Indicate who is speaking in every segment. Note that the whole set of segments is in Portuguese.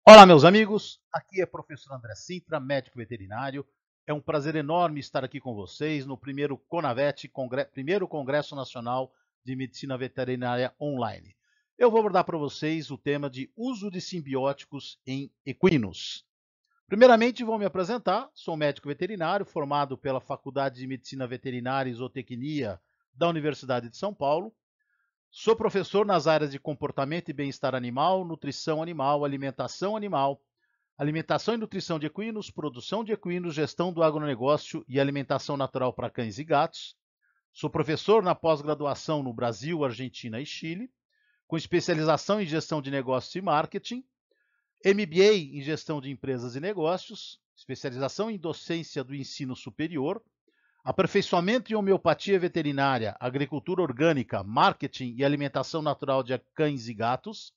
Speaker 1: Olá, meus amigos. Aqui é professor André Sintra, médico veterinário. É um prazer enorme estar aqui com vocês no primeiro CONAVET, primeiro Congresso Nacional de Medicina Veterinária Online. Eu vou abordar para vocês o tema de uso de simbióticos em equinos. Primeiramente, vou me apresentar. Sou médico veterinário formado pela Faculdade de Medicina Veterinária e Zootecnia da Universidade de São Paulo. Sou professor nas áreas de comportamento e bem-estar animal, nutrição animal, alimentação e nutrição de equinos, produção de equinos, gestão do agronegócio e alimentação natural para cães e gatos. Sou professor na pós-graduação no Brasil, Argentina e Chile, com especialização em gestão de negócios e marketing, MBA em gestão de empresas e negócios, especialização em docência do ensino superior, aperfeiçoamento em homeopatia veterinária, agricultura orgânica, marketing e alimentação natural de cães e gatos.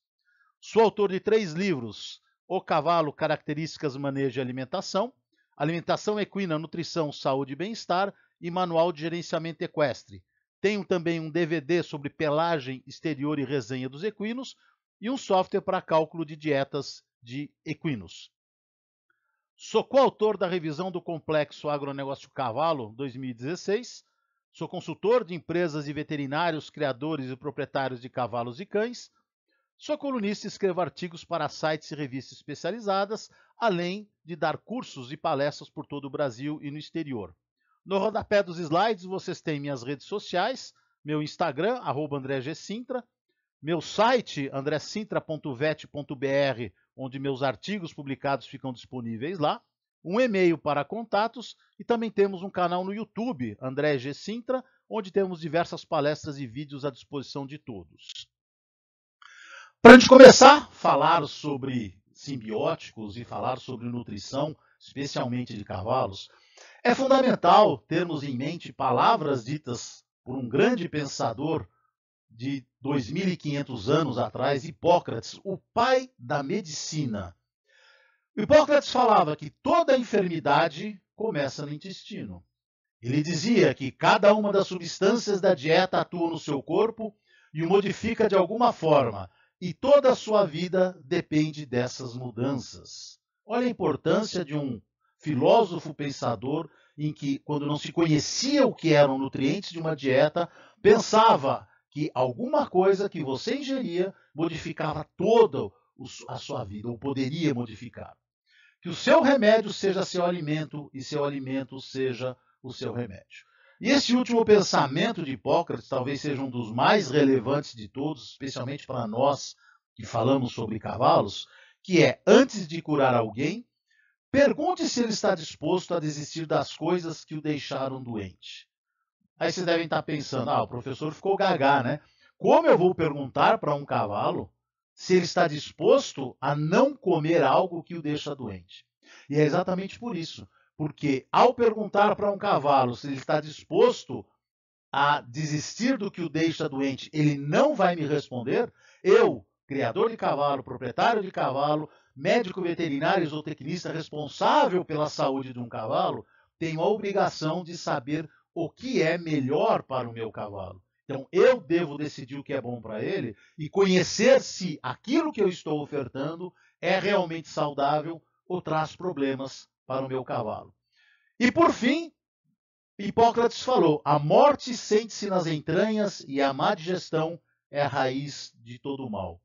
Speaker 1: Sou autor de 3 livros: O Cavalo, Características, Manejo e Alimentação, Alimentação Equina, Nutrição, Saúde e Bem-Estar e Manual de Gerenciamento Equestre. Tenho também um DVD sobre pelagem exterior e resenha dos equinos e um software para cálculo de dietas de equinos. Sou coautor da revisão do Complexo Agronegócio Cavalo 2016. Sou consultor de empresas e veterinários, criadores e proprietários de cavalos e cães. Sou colunista e escrevo artigos para sites e revistas especializadas, além de dar cursos e palestras por todo o Brasil e no exterior. No rodapé dos slides vocês têm minhas redes sociais, meu Instagram, @AndréGSintra, meu site, andresintra.vet.br, onde meus artigos publicados ficam disponíveis lá, um e-mail para contatos e também temos um canal no YouTube, André G. Sintra, onde temos diversas palestras e vídeos à disposição de todos. Para a gente começar a falar sobre simbióticos e falar sobre nutrição, especialmente de cavalos, é fundamental termos em mente palavras ditas por um grande pensador de 2.500 anos atrás, Hipócrates, o pai da medicina. Hipócrates falava que toda enfermidade começa no intestino. Ele dizia que cada uma das substâncias da dieta atua no seu corpo e o modifica de alguma forma, e toda a sua vida depende dessas mudanças. Olha a importância de um filósofo pensador em que, quando não se conhecia o que eram nutrientes de uma dieta, pensava que alguma coisa que você ingeria modificava toda a sua vida, ou poderia modificar. Que o seu remédio seja seu alimento e seu alimento seja o seu remédio. E esse último pensamento de Hipócrates talvez seja um dos mais relevantes de todos, especialmente para nós que falamos sobre cavalos, que é: antes de curar alguém, pergunte se ele está disposto a desistir das coisas que o deixaram doente. Aí vocês devem estar pensando: o professor ficou gagá, né? Como eu vou perguntar para um cavalo se ele está disposto a não comer algo que o deixa doente? E é exatamente por isso. Porque ao perguntar para um cavalo se ele está disposto a desistir do que o deixa doente, ele não vai me responder. Eu, criador de cavalo, proprietário de cavalo, médico veterinário e zootecnista responsável pela saúde de um cavalo, tenho a obrigação de saber o que é melhor para o meu cavalo. Então, eu devo decidir o que é bom para ele e conhecer se aquilo que eu estou ofertando é realmente saudável ou traz problemas para o meu cavalo. E, por fim, Hipócrates falou: a morte sente-se nas entranhas e a má digestão é a raiz de todo o mal.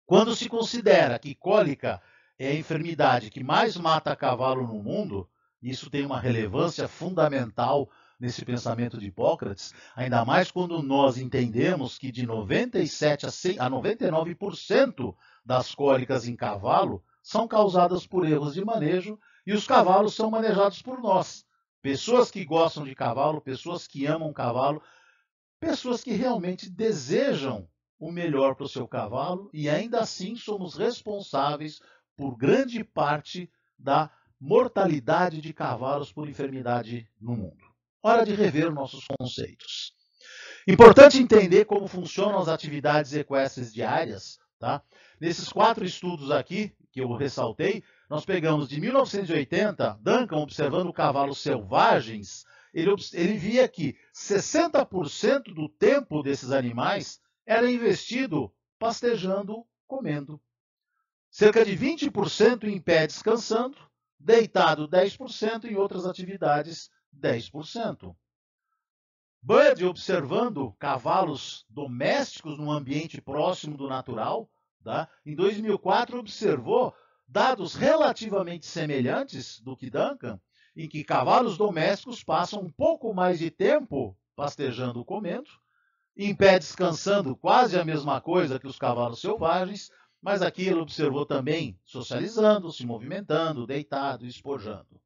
Speaker 1: Quando se considera que cólica é a enfermidade que mais mata cavalo no mundo, isso tem uma relevância fundamental nesse pensamento de Hipócrates, ainda mais quando nós entendemos que de 97 a 99% das cólicas em cavalo são causadas por erros de manejo e os cavalos são manejados por nós. Pessoas que gostam de cavalo, pessoas que amam cavalo, pessoas que realmente desejam o melhor para o seu cavalo e ainda assim somos responsáveis por grande parte da mortalidade de cavalos por enfermidade no mundo. Hora de rever nossos conceitos. Importante entender como funcionam as atividades equestres diárias. Tá? Nesses 4 estudos aqui, que eu ressaltei, nós pegamos de 1980, Duncan observando cavalos selvagens, ele via que 60% do tempo desses animais era investido pastejando, comendo. cerca de 20% em pé descansando, deitado 10% e em outras atividades 10%. Bird, observando cavalos domésticos num ambiente próximo do natural, tá? Em 2004 observou dados relativamente semelhantes do que Duncan, em que cavalos domésticos passam um pouco mais de tempo pastejando ou comendo, em pé descansando, quase a mesma coisa que os cavalos selvagens, mas aqui ele observou também socializando, se movimentando, deitado, espojando.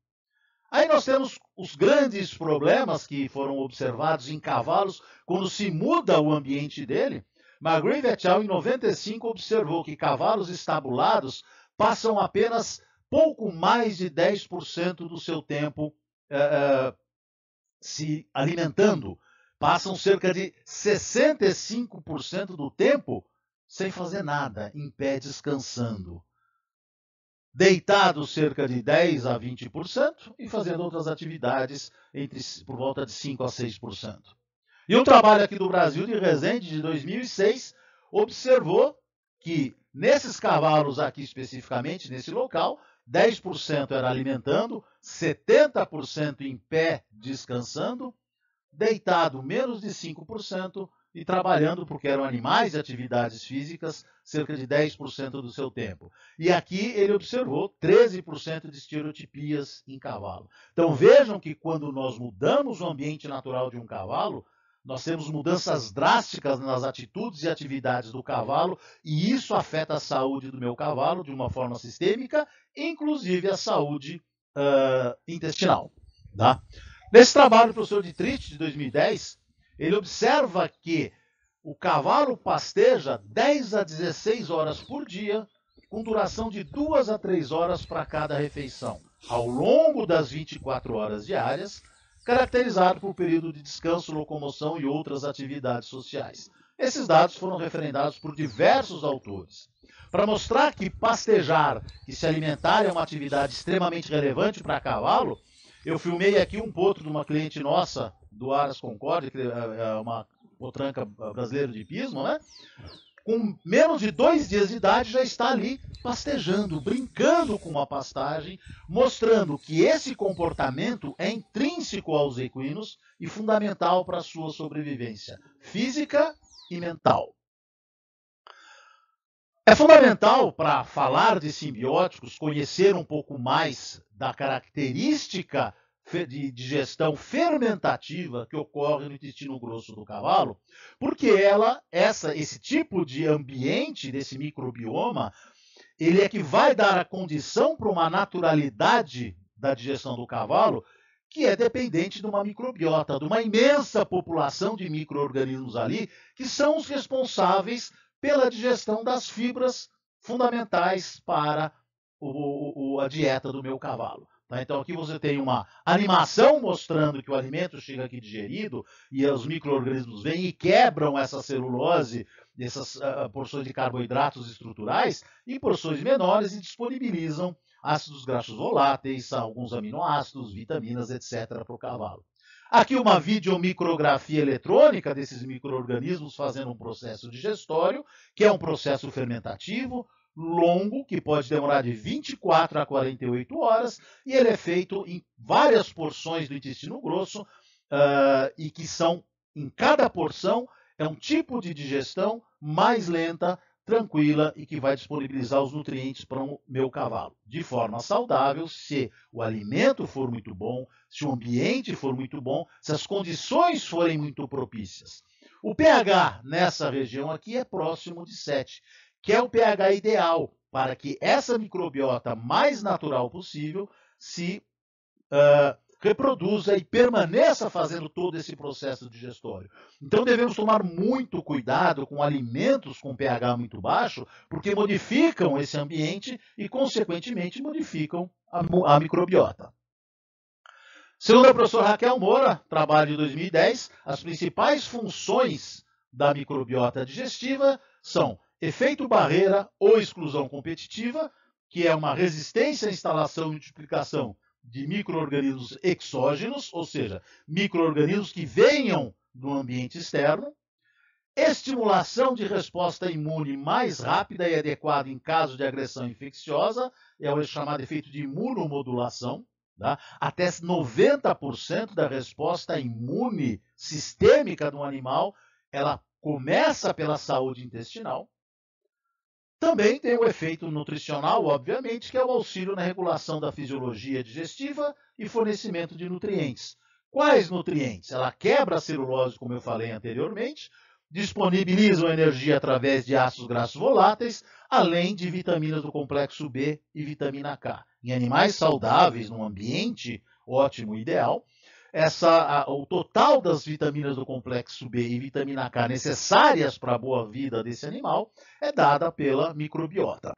Speaker 1: Aí nós temos os grandes problemas que foram observados em cavalos quando se muda o ambiente dele. McGreevy et al. Em 95 observou que cavalos estabulados passam apenas pouco mais de 10% do seu tempo se alimentando. Passam cerca de 65% do tempo sem fazer nada, em pé descansando. Deitado cerca de 10% a 20% e fazendo outras atividades por volta de 5% a 6%. E um trabalho aqui do Brasil, de Resende, de 2006, observou que nesses cavalos aqui especificamente, nesse local, 10% era alimentando, 70% em pé descansando, deitado menos de 5% e trabalhando, porque eram animais de atividades físicas, cerca de 10% do seu tempo. E aqui ele observou 13% de estereotipias em cavalo. Então vejam que quando nós mudamos o ambiente natural de um cavalo, nós temos mudanças drásticas nas atitudes e atividades do cavalo, e isso afeta a saúde do meu cavalo de uma forma sistêmica, inclusive a saúde intestinal. Tá? Nesse trabalho do professor Dietrich, de 2010, ele observa que o cavalo pasteja 10 a 16 horas por dia, com duração de 2 a 3 horas para cada refeição, ao longo das 24 horas diárias, caracterizado por período de descanso, locomoção e outras atividades sociais. Esses dados foram referendados por diversos autores. Para mostrar que pastejar e se alimentar é uma atividade extremamente relevante para cavalo, eu filmei aqui um potro de uma cliente nossa, do Aras Concorde, que é uma potranca brasileira de hipismo, né? Com menos de 2 dias de idade já está ali pastejando, brincando com a pastagem, mostrando que esse comportamento é intrínseco aos equinos e fundamental para a sua sobrevivência física e mental. É fundamental, para falar de simbióticos, conhecer um pouco mais da característica de digestão fermentativa que ocorre no intestino grosso do cavalo, porque esse tipo de ambiente, desse microbioma, ele é que vai dar a condição para uma naturalidade da digestão do cavalo, que é dependente de uma microbiota, de uma imensa população de micro-organismos ali, que são os responsáveis pela digestão das fibras fundamentais para a dieta do meu cavalo. Então aqui você tem uma animação mostrando que o alimento chega aqui digerido e os micro-organismos vêm e quebram essa celulose, essas porções de carboidratos estruturais, em porções menores e disponibilizam ácidos graxos voláteis, alguns aminoácidos, vitaminas, etc. para o cavalo. Aqui uma videomicrografia eletrônica desses micro-organismos fazendo um processo digestório, que é um processo fermentativo, longo, que pode demorar de 24 a 48 horas, e ele é feito em várias porções do intestino grosso, e que são, em cada porção, é um tipo de digestão mais lenta, tranquila e que vai disponibilizar os nutrientes para o meu cavalo. De forma saudável, se o alimento for muito bom, se o ambiente for muito bom, se as condições forem muito propícias. O pH nessa região aqui é próximo de 7, que é o pH ideal para que essa microbiota mais natural possível se reproduza e permaneça fazendo todo esse processo digestório. Então devemos tomar muito cuidado com alimentos com pH muito baixo, porque modificam esse ambiente e, consequentemente, modificam a microbiota. Segundo a professora Raquel Moura, trabalho de 2010, as principais funções da microbiota digestiva são efeito barreira ou exclusão competitiva, que é uma resistência à instalação e multiplicação de micro-organismos exógenos, ou seja, micro-organismos que venham do ambiente externo, estimulação de resposta imune mais rápida e adequada em caso de agressão infecciosa, é o chamado efeito de imunomodulação, tá? Até 90% da resposta imune sistêmica do animal, ela começa pela saúde intestinal. Também tem o efeito nutricional, obviamente, que é o auxílio na regulação da fisiologia digestiva e fornecimento de nutrientes. Quais nutrientes? Ela quebra a celulose, como eu falei anteriormente, disponibilizam energia através de ácidos graxos voláteis, além de vitaminas do complexo B e vitamina K. Em animais saudáveis, num ambiente ótimo e ideal, o total das vitaminas do complexo B e vitamina K necessárias para a boa vida desse animal é dada pela microbiota.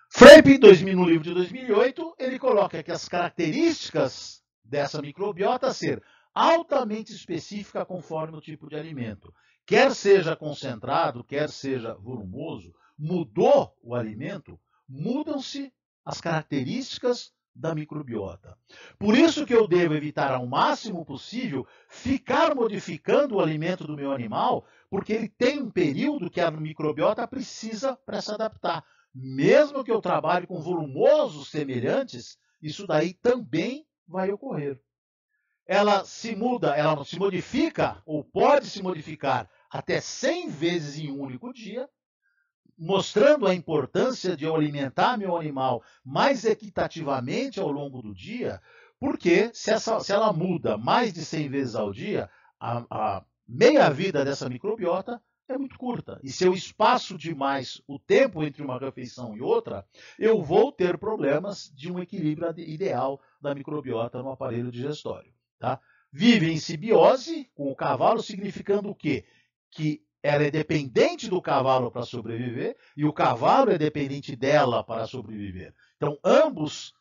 Speaker 1: Freire, no livro de 2008, ele coloca que as características dessa microbiota ser altamente específica conforme o tipo de alimento. Quer seja concentrado, quer seja volumoso, mudou o alimento, mudam-se as características da microbiota. Por isso que eu devo evitar ao máximo possível ficar modificando o alimento do meu animal, porque ele tem um período que a microbiota precisa para se adaptar. Mesmo que eu trabalhe com volumosos semelhantes, isso daí também vai ocorrer. Ela se muda, ela se modifica, ou pode se modificar até 100 vezes em um único dia, mostrando a importância de eu alimentar meu animal mais equitativamente ao longo do dia, porque se ela muda mais de 100 vezes ao dia, a meia-vida dessa microbiota é muito curta. E se eu espaço demais o tempo entre uma refeição e outra, eu vou ter problemas de um equilíbrio ideal da microbiota no aparelho digestório. Tá? Vive em simbiose com o cavalo, significando o quê? Que ela é dependente do cavalo para sobreviver e o cavalo é dependente dela para sobreviver. Então, ambos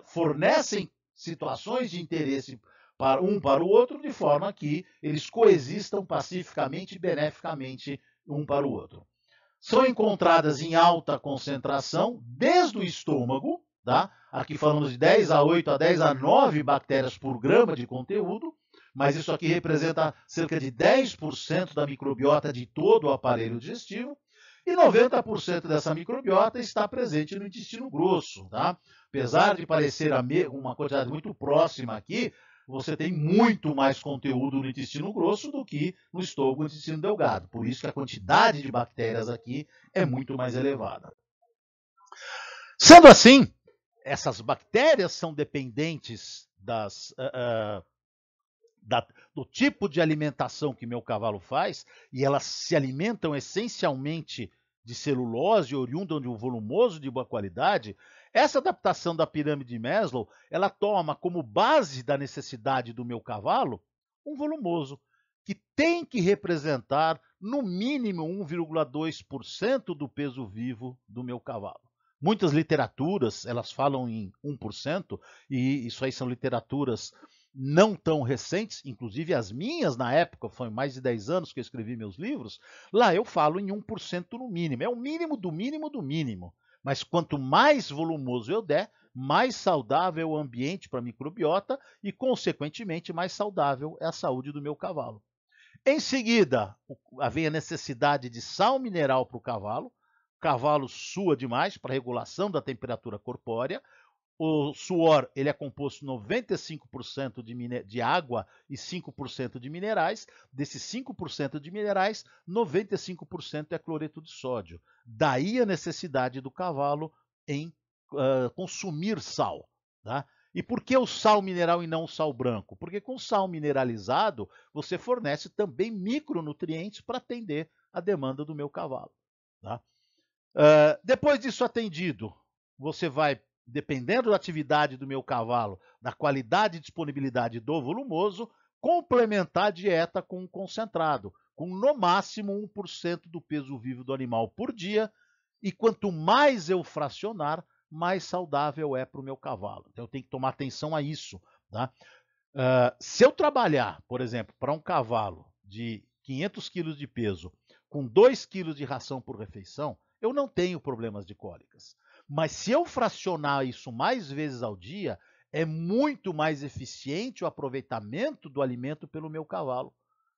Speaker 1: fornecem situações de interesse para o outro, de forma que eles coexistam pacificamente e beneficamente um para o outro. São encontradas em alta concentração, desde o estômago, tá? Aqui falamos de 10 a 8 a 10 a 9 bactérias por grama de conteúdo, mas isso aqui representa cerca de 10% da microbiota de todo o aparelho digestivo, e 90% dessa microbiota está presente no intestino grosso. Tá? Apesar de parecer uma quantidade muito próxima aqui, você tem muito mais conteúdo no intestino grosso do que no estômago e no intestino delgado. Por isso que a quantidade de bactérias aqui é muito mais elevada. Sendo assim, essas bactérias são dependentes do tipo de alimentação que meu cavalo faz, e elas se alimentam essencialmente de celulose, oriunda de um volumoso de boa qualidade. Essa adaptação da pirâmide de Maslow, ela toma como base da necessidade do meu cavalo um volumoso, que tem que representar no mínimo 1,2% do peso vivo do meu cavalo. Muitas literaturas, elas falam em 1%, e isso aí são literaturas não tão recentes, inclusive as minhas na época, foi mais de 10 anos que eu escrevi meus livros, lá eu falo em 1% no mínimo, é o mínimo do mínimo do mínimo. Mas quanto mais volumoso eu der, mais saudável é o ambiente para a microbiota e, consequentemente, mais saudável é a saúde do meu cavalo. Em seguida, vem a necessidade de sal mineral para o cavalo. O cavalo sua demais para regulação da temperatura corpórea. O suor ele é composto 95% de água e 5% de minerais. Desses 5% de minerais, 95% é cloreto de sódio. Daí a necessidade do cavalo em consumir sal. Tá? E por que o sal mineral e não o sal branco? Porque com sal mineralizado você fornece também micronutrientes para atender a demanda do meu cavalo. Tá? Depois disso atendido, você vai, dependendo da atividade do meu cavalo, da qualidade e disponibilidade do volumoso, complementar a dieta com um concentrado, com no máximo 1% do peso vivo do animal por dia, e quanto mais eu fracionar, mais saudável é para o meu cavalo. Então eu tenho que tomar atenção a isso. Tá? Se eu trabalhar, por exemplo, para um cavalo de 500 quilos de peso, com 2 quilos de ração por refeição, eu não tenho problemas de cólicas. Mas se eu fracionar isso mais vezes ao dia, é muito mais eficiente o aproveitamento do alimento pelo meu cavalo.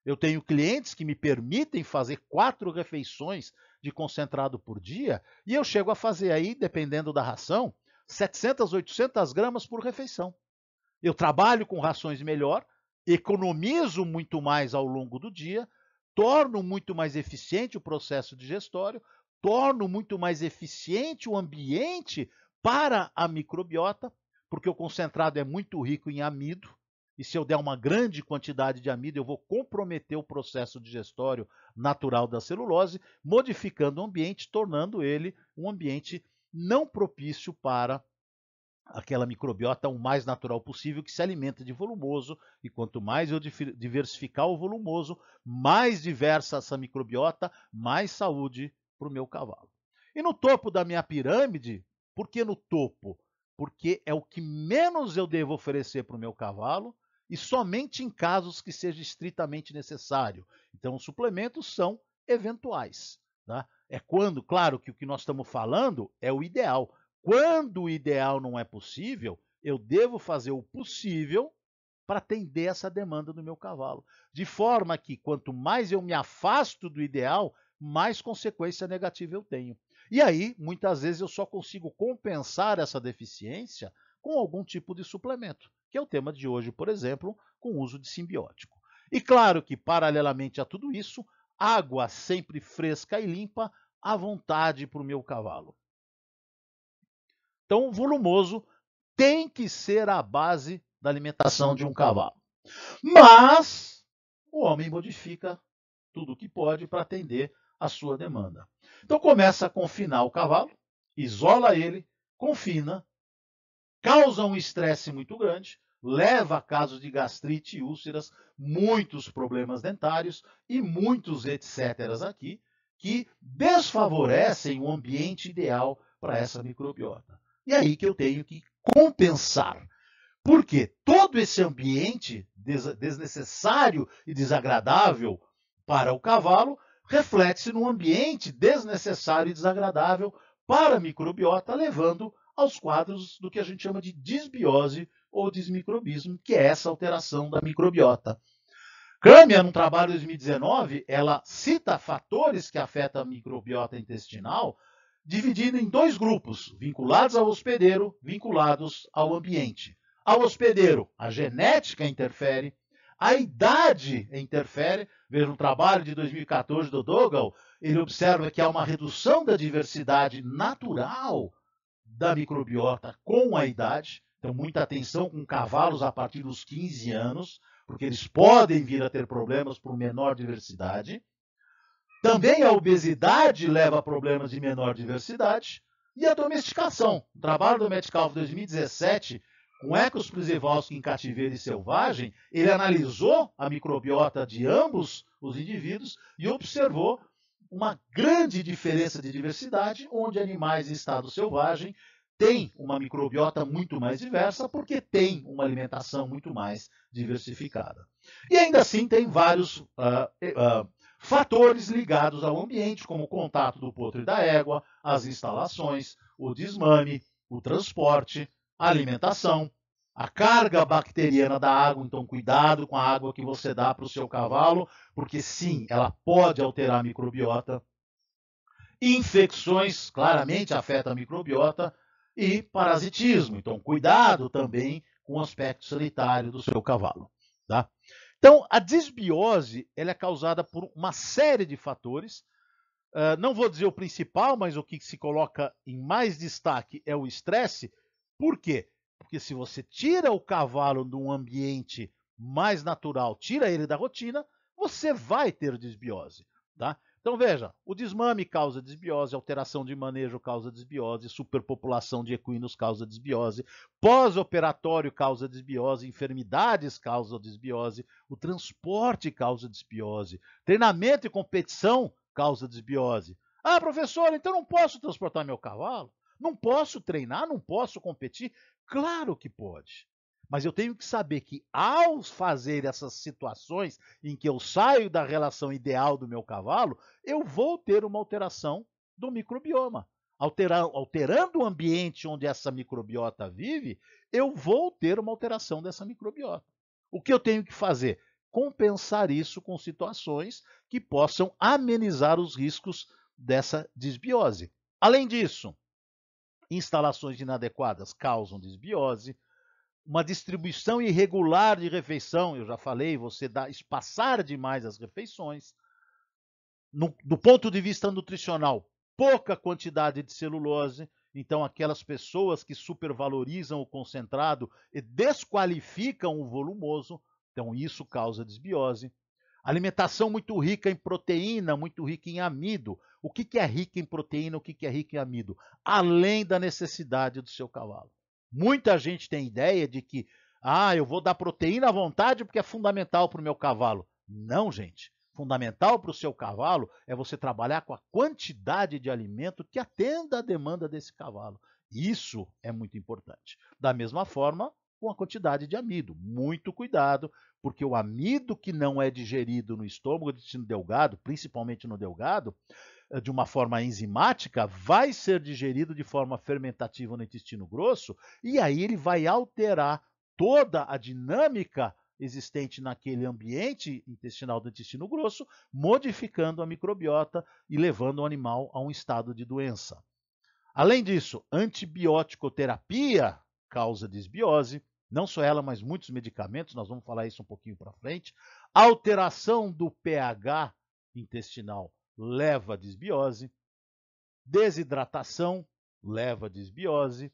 Speaker 1: Eu tenho clientes que me permitem fazer 4 refeições de concentrado por dia e eu chego a fazer aí, dependendo da ração, 700, 800 gramas por refeição. Eu trabalho com rações melhor, economizo muito mais ao longo do dia, torno muito mais eficiente o processo digestório, torno muito mais eficiente o ambiente para a microbiota, porque o concentrado é muito rico em amido, e se eu der uma grande quantidade de amido, eu vou comprometer o processo digestório natural da celulose, modificando o ambiente, tornando ele um ambiente não propício para aquela microbiota o mais natural possível, que se alimenta de volumoso, e quanto mais eu diversificar o volumoso, mais diversa essa microbiota, mais saúde para o meu cavalo. E no topo da minha pirâmide, por que no topo? Porque é o que menos eu devo oferecer para o meu cavalo, e somente em casos que seja estritamente necessário. Então, os suplementos são eventuais. Tá? É quando, claro que o que nós estamos falando é o ideal. Quando o ideal não é possível, eu devo fazer o possível para atender essa demanda do meu cavalo. De forma que, quanto mais eu me afasto do ideal, mais consequência negativa eu tenho. E aí, muitas vezes, eu só consigo compensar essa deficiência com algum tipo de suplemento, que é o tema de hoje, por exemplo, com o uso de simbiótico. E claro que, paralelamente a tudo isso, água sempre fresca e limpa à vontade para o meu cavalo. Então, o volumoso tem que ser a base da alimentação de um cavalo. Mas o homem modifica tudo o que pode para atender a sua demanda. Então, começa a confinar o cavalo, isola ele, confina, causa um estresse muito grande, leva a casos de gastrite, úlceras, muitos problemas dentários e muitos etc. aqui, que desfavorecem o ambiente ideal para essa microbiota. E aí que eu tenho que compensar. Porque todo esse ambiente desnecessário e desagradável para o cavalo reflete-se num ambiente desnecessário e desagradável para a microbiota, levando aos quadros do que a gente chama de disbiose ou desmicrobismo, que é essa alteração da microbiota. Kâmia, num trabalho de 2019, ela cita fatores que afetam a microbiota intestinal, dividindo em 2 grupos, vinculados ao hospedeiro, vinculados ao ambiente. Ao hospedeiro, a genética interfere, a idade interfere. Veja um trabalho de 2014 do Dogal, ele observa que há uma redução da diversidade natural da microbiota com a idade. Então, muita atenção com cavalos a partir dos 15 anos, porque eles podem vir a ter problemas por menor diversidade. Também a obesidade leva a problemas de menor diversidade. E a domesticação. O trabalho do Metcalf 2017, com Ecos Przewalski em cativeiro e selvagem, ele analisou a microbiota de ambos os indivíduos e observou uma grande diferença de diversidade, onde animais em estado selvagem têm uma microbiota muito mais diversa, porque têm uma alimentação muito mais diversificada. E ainda assim tem vários fatores ligados ao ambiente, como o contato do potro e da égua, as instalações, o desmame, o transporte, a alimentação, a carga bacteriana da água. Então, cuidado com a água que você dá para o seu cavalo, porque sim, ela pode alterar a microbiota. Infecções claramente afetam a microbiota e parasitismo. Então, cuidado também com o aspecto sanitário do seu cavalo. Tá? Então, a disbiose ela é causada por uma série de fatores. Não vou dizer o principal, mas o que se coloca em mais destaque é o estresse. Por quê? Porque se você tira o cavalo de um ambiente mais natural, tira ele da rotina, você vai ter disbiose. Tá? Então veja, o desmame causa disbiose, alteração de manejo causa disbiose, superpopulação de equinos causa disbiose, pós-operatório causa disbiose, enfermidades causam disbiose, o transporte causa disbiose, treinamento e competição causa disbiose. Ah, professor, então não posso transportar meu cavalo? Não posso treinar? Não posso competir? Claro que pode. Mas eu tenho que saber que ao fazer essas situações em que eu saio da relação ideal do meu cavalo, eu vou ter uma alteração do microbioma. Alterando o ambiente onde essa microbiota vive, eu vou ter uma alteração dessa microbiota. O que eu tenho que fazer? compensar isso com situações que possam amenizar os riscos dessa desbiose. Além disso, instalações inadequadas causam desbiose. Uma distribuição irregular de refeição, eu já falei, você espaçar demais as refeições. Do ponto de vista nutricional, pouca quantidade de celulose, então aquelas pessoas que supervalorizam o concentrado e desqualificam o volumoso, então isso causa desbiose. Alimentação muito rica em proteína, muito rica em amido. O que é rico em proteína, o que é rico em amido? Além da necessidade do seu cavalo. Muita gente tem ideia de que, eu vou dar proteína à vontade porque é fundamental para o meu cavalo. Não, gente. Fundamental para o seu cavalo é você trabalhar com a quantidade de alimento que atenda à demanda desse cavalo. Isso é muito importante. Da mesma forma, com a quantidade de amido. Muito cuidado, porque o amido que não é digerido no estômago do intestino delgado, principalmente no delgado, de uma forma enzimática, vai ser digerido de forma fermentativa no intestino grosso, e aí ele vai alterar toda a dinâmica existente naquele ambiente intestinal do intestino grosso, modificando a microbiota e levando o animal a um estado de doença. Além disso, antibiótico-terapia causa desbiose, não só ela, mas muitos medicamentos, nós vamos falar isso um pouquinho para frente. Alteração do pH intestinal leva a desbiose, desidratação leva a desbiose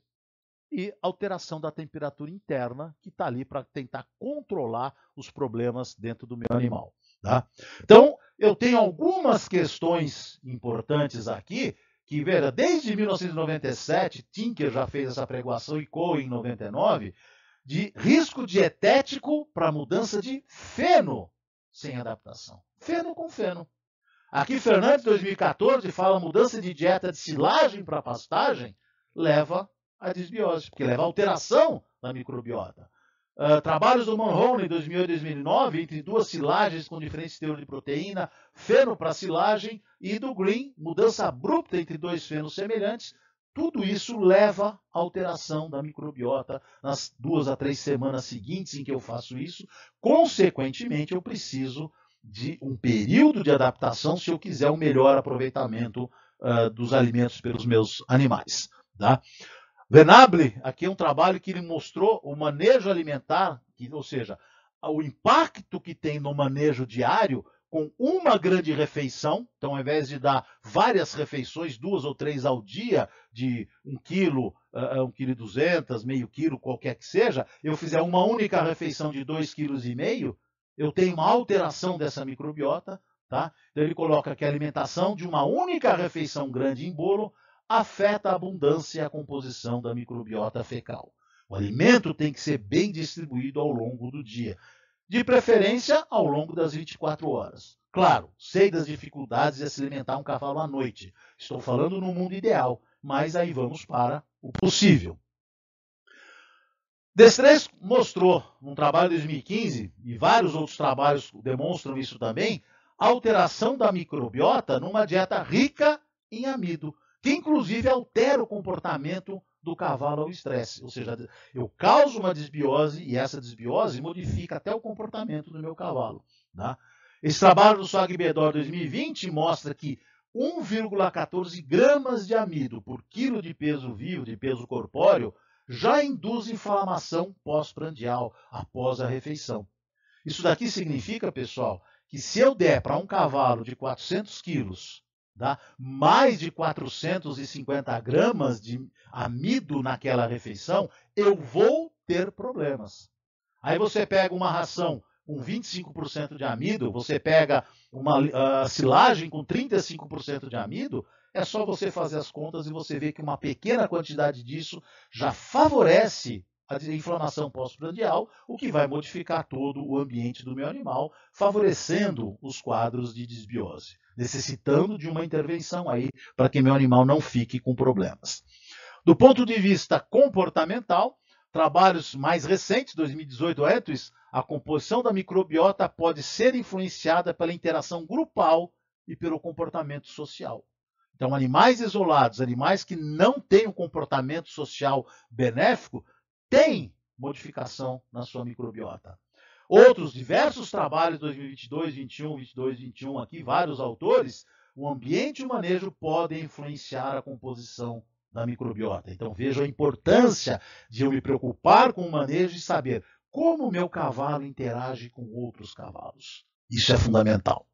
Speaker 1: e alteração da temperatura interna, que está ali para tentar controlar os problemas dentro do meu animal. Tá? Então, eu tenho algumas questões importantes aqui, que, veja, desde 1997, Tinker já fez essa pregoação e Cohen em 99, de risco dietético para mudança de feno sem adaptação. Feno com feno. Aqui, Fernandes, 2014, fala mudança de dieta de silagem para pastagem leva a desbiose, porque leva a alteração da microbiota. Trabalhos do Monroe em 2008 e 2009, entre duas silagens com diferentes teores de proteína, feno para silagem, e do Green, mudança abrupta entre dois fenos semelhantes, tudo isso leva à alteração da microbiota nas 2 a 3 semanas seguintes em que eu faço isso. Consequentemente, eu preciso de um período de adaptação se eu quiser um melhor aproveitamento dos alimentos pelos meus animais. Tá? Venable, aqui é um trabalho que ele mostrou o manejo alimentar, ou seja, o impacto que tem no manejo diário com uma grande refeição. Então, ao invés de dar várias refeições, 2 ou 3 ao dia, de 1 quilo, 1,2 kg, meio quilo, qualquer que seja, eu fizer uma única refeição de 2,5 kg, eu tenho uma alteração dessa microbiota. Tá? Então, ele coloca que a alimentação de uma única refeição grande em bolo afeta a abundância e a composição da microbiota fecal. O alimento tem que ser bem distribuído ao longo do dia, de preferência ao longo das 24 horas. Claro, sei das dificuldades de se alimentar um cavalo à noite. Estou falando no mundo ideal, mas aí vamos para o possível. Destrez mostrou, num trabalho de 2015, e vários outros trabalhos demonstram isso também, a alteração da microbiota numa dieta rica em amido, que inclusive altera o comportamento do cavalo ao estresse. Ou seja, eu causo uma desbiose e essa desbiose modifica até o comportamento do meu cavalo. Tá? Esse trabalho do SOG-Bedor 2020 mostra que 1,14 gramas de amido por quilo de peso vivo, de peso corpóreo, já induz inflamação pós-prandial, após a refeição. Isso daqui significa, pessoal, que se eu der para um cavalo de 400 quilos, tá, mais de 450 gramas de amido naquela refeição, eu vou ter problemas. Aí você pega uma ração com 25% de amido, você pega uma silagem com 35% de amido, é só você fazer as contas e você vê que uma pequena quantidade disso já favorece a inflamação pós-prandial, o que vai modificar todo o ambiente do meu animal, favorecendo os quadros de desbiose, necessitando de uma intervenção aí para que meu animal não fique com problemas. Do ponto de vista comportamental, trabalhos mais recentes, 2018 Etwis, a composição da microbiota pode ser influenciada pela interação grupal e pelo comportamento social. Então, animais isolados, animais que não têm um comportamento social benéfico, têm modificação na sua microbiota. Outros diversos trabalhos, 2022, 21, 22, 21, aqui vários autores, o ambiente e o manejo podem influenciar a composição da microbiota. Então veja a importância de eu me preocupar com o manejo e saber como o meu cavalo interage com outros cavalos. Isso é fundamental.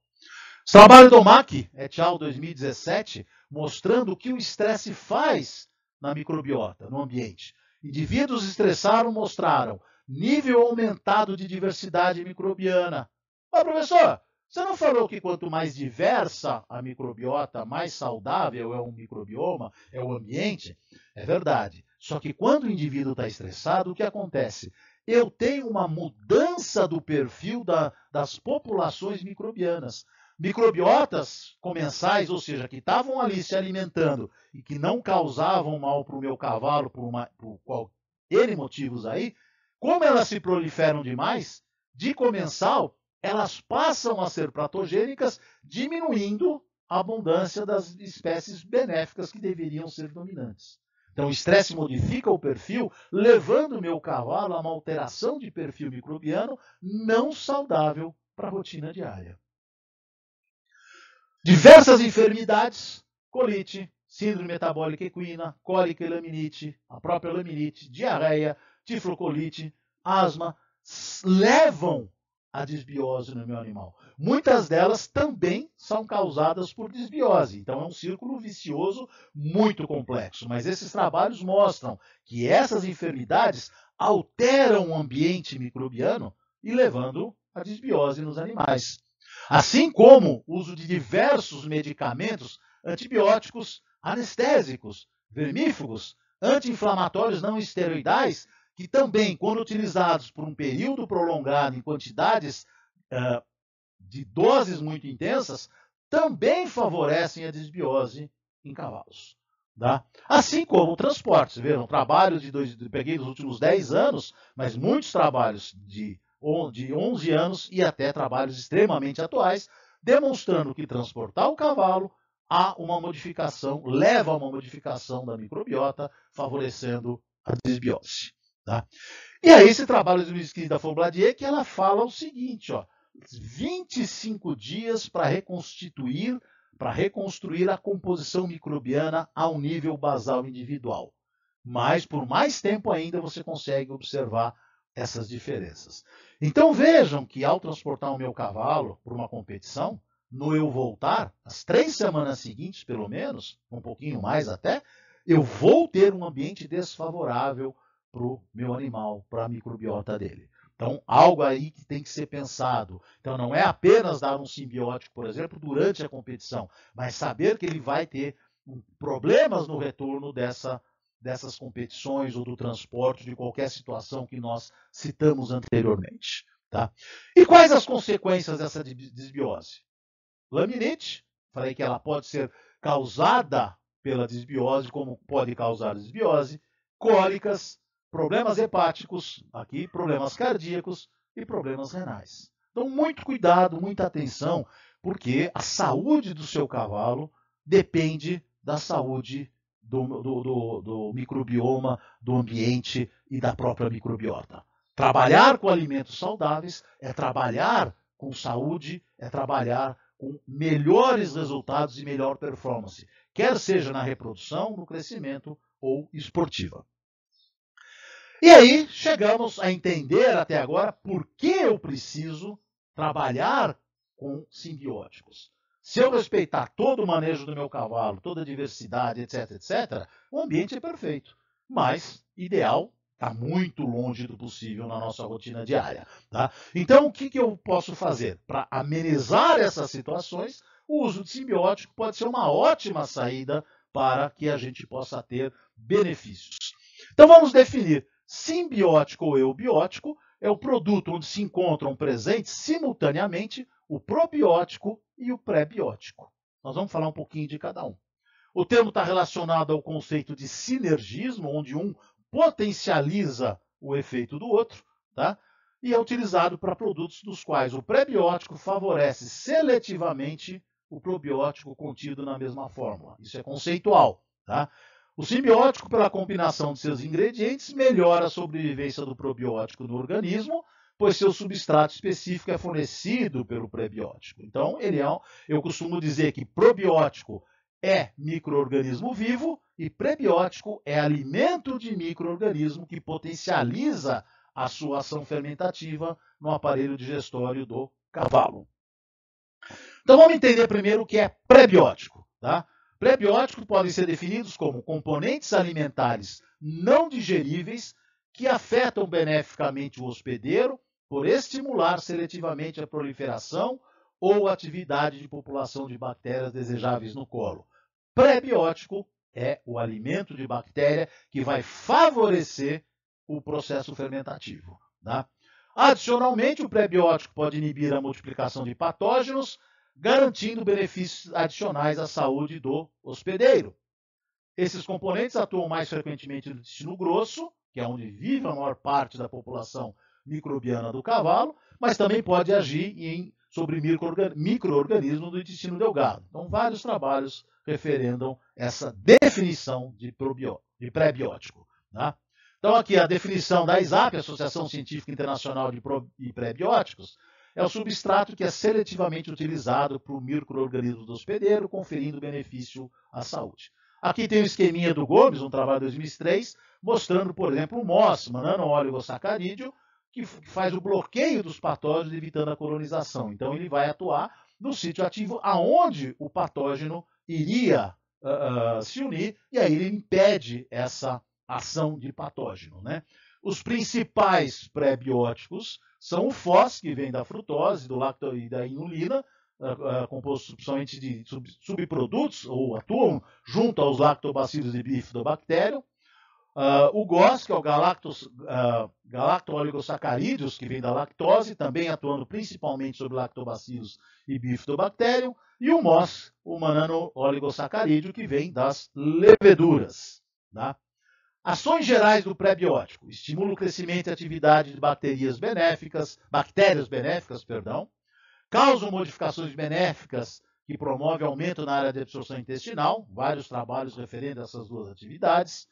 Speaker 1: O trabalho do Mack, et al. 2017, mostrando o que o estresse faz na microbiota, no ambiente. Indivíduos estressados mostraram nível aumentado de diversidade microbiana. Mas, professor, você não falou que quanto mais diversa a microbiota, mais saudável é um microbioma, é o ambiente? É verdade. Só que quando o indivíduo está estressado, o que acontece? Eu tenho uma mudança do perfil das populações microbianas. Microbiotas comensais, ou seja, que estavam ali se alimentando e que não causavam mal para o meu cavalo por N motivos aí, como elas se proliferam demais, de comensal, elas passam a ser patogênicas, diminuindo a abundância das espécies benéficas que deveriam ser dominantes. Então, o estresse modifica o perfil, levando o meu cavalo a uma alteração de perfil microbiano não saudável para a rotina diária. Diversas enfermidades, colite, síndrome metabólica equina, cólica e laminite, a própria laminite, diarreia, tiflocolite, asma, levam a desbiose no meu animal. Muitas delas também são causadas por desbiose. Então é um círculo vicioso muito complexo. Mas esses trabalhos mostram que essas enfermidades alteram o ambiente microbiano e levando a desbiose nos animais. Assim como o uso de diversos medicamentos antibióticos, anestésicos, vermífugos, anti-inflamatórios não esteroidais, que também, quando utilizados por um período prolongado em quantidades de doses muito intensas, também favorecem a desbiose em cavalos. Tá? Assim como transportes. Vejam, trabalhos peguei nos últimos 10 anos, mas muitos trabalhos de 11 anos e até trabalhos extremamente atuais, demonstrando que transportar o cavalo leva a uma modificação da microbiota, favorecendo a desbiose. Tá? E aí esse trabalho do Luiz da Fonbladier, que ela fala o seguinte, 25 dias para reconstruir a composição microbiana ao nível basal individual. Mas por mais tempo ainda você consegue observar essas diferenças. Então vejam que ao transportar o meu cavalo para uma competição, no eu voltar, as 3 semanas seguintes, pelo menos, um pouquinho mais até, eu vou ter um ambiente desfavorável para o meu animal, para a microbiota dele. Então, algo aí que tem que ser pensado. Então, não é apenas dar um simbiótico, por exemplo, durante a competição, mas saber que ele vai ter problemas no retorno dessas competições ou do transporte, de qualquer situação que nós citamos anteriormente. Tá? E quais as consequências dessa desbiose? Laminite, falei que ela pode ser causada pela desbiose, como pode causar desbiose, cólicas, problemas hepáticos, aqui problemas cardíacos e problemas renais. Então, muito cuidado, muita atenção, porque a saúde do seu cavalo depende da saúde do microbioma, do ambiente e da própria microbiota. Trabalhar com alimentos saudáveis é trabalhar com saúde, é trabalhar com melhores resultados e melhor performance, quer seja na reprodução, no crescimento ou esportiva. E aí chegamos a entender até agora por que eu preciso trabalhar com simbióticos. Se eu respeitar todo o manejo do meu cavalo, toda a diversidade, etc., etc., o ambiente é perfeito. Mas, ideal, está muito longe do possível na nossa rotina diária. Tá? Então, o que eu posso fazer? Para amenizar essas situações, o uso de simbiótico pode ser uma ótima saída para que a gente possa ter benefícios. Então, vamos definir. Simbiótico ou eubiótico é o produto onde se encontram presentes simultaneamente o probiótico e o pré-biótico. Nós vamos falar um pouquinho de cada um. O termo está relacionado ao conceito de sinergismo, onde um potencializa o efeito do outro, tá? E é utilizado para produtos dos quais o pré-biótico favorece seletivamente o probiótico contido na mesma fórmula. Isso é conceitual, tá? O simbiótico, pela combinação de seus ingredientes, melhora a sobrevivência do probiótico no organismo, pois seu substrato específico é fornecido pelo prebiótico. Então, eu costumo dizer que probiótico é micro-organismo vivo e prebiótico é alimento de micro-organismo que potencializa a sua ação fermentativa no aparelho digestório do cavalo. Então vamos entender primeiro o que é prebiótico. Tá? Prebióticos podem ser definidos como componentes alimentares não digeríveis que afetam beneficamente o hospedeiro por estimular seletivamente a proliferação ou atividade de população de bactérias desejáveis no colo. Prebiótico é o alimento de bactéria que vai favorecer o processo fermentativo. Tá? Adicionalmente, o prebiótico pode inibir a multiplicação de patógenos, garantindo benefícios adicionais à saúde do hospedeiro. Esses componentes atuam mais frequentemente no intestino grosso, que é onde vive a maior parte da população microbiana do cavalo, mas também pode agir sobre micro-organismos do intestino delgado. Então, vários trabalhos referendam essa definição de prebiótico. Tá? Então, aqui a definição da ASAP, Associação Científica Internacional de Prebióticos, é o substrato que é seletivamente utilizado para o micro-organismo do hospedeiro, conferindo benefício à saúde. Aqui tem o esqueminha do Gomes, um trabalho de 2003, mostrando, por exemplo, o MOS, manano-oligosacarídeo, que faz o bloqueio dos patógenos, evitando a colonização. Então, ele vai atuar no sítio ativo aonde o patógeno iria se unir, e aí ele impede essa ação de patógeno. Né? Os principais prebióticos são o FOS, que vem da frutose, do lacto e da inulina, composto principalmente de subprodutos, ou atuam junto aos lactobacilos e bifidobacterium. O GOS, que é o galacto-oligosacarídeos, que vem da lactose, também atuando principalmente sobre lactobacilos e bifidobacterium. E o MOS, o manano-oligosacarídeo, que vem das leveduras. Tá? Ações gerais do prebiótico. Estimula o crescimento e atividade de bactérias benéficas, causam modificações benéficas que promovem aumento na área de absorção intestinal, vários trabalhos referendo a essas duas atividades,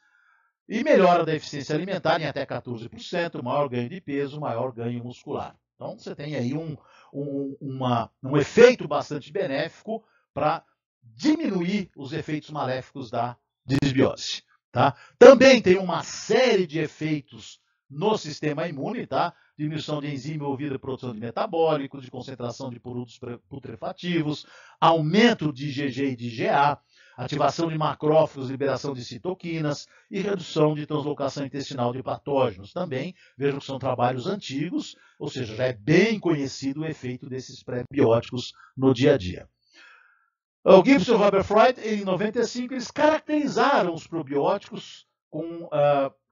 Speaker 1: e melhora da eficiência alimentar em até 14%, maior ganho de peso, maior ganho muscular. Então, você tem aí um efeito bastante benéfico para diminuir os efeitos maléficos da disbiose. Tá? Também tem uma série de efeitos no sistema imune, tá? Diminuição de enzima envolvida em produção de metabólicos, de concentração de produtos putrefativos, aumento de IgG e de IgA, ativação de macrófagos, liberação de citoquinas e redução de translocação intestinal de patógenos. Também, vejam que são trabalhos antigos, ou seja, já é bem conhecido o efeito desses prebióticos no dia a dia. O Gibson e o Robert Freud, em 95, eles caracterizaram os probióticos com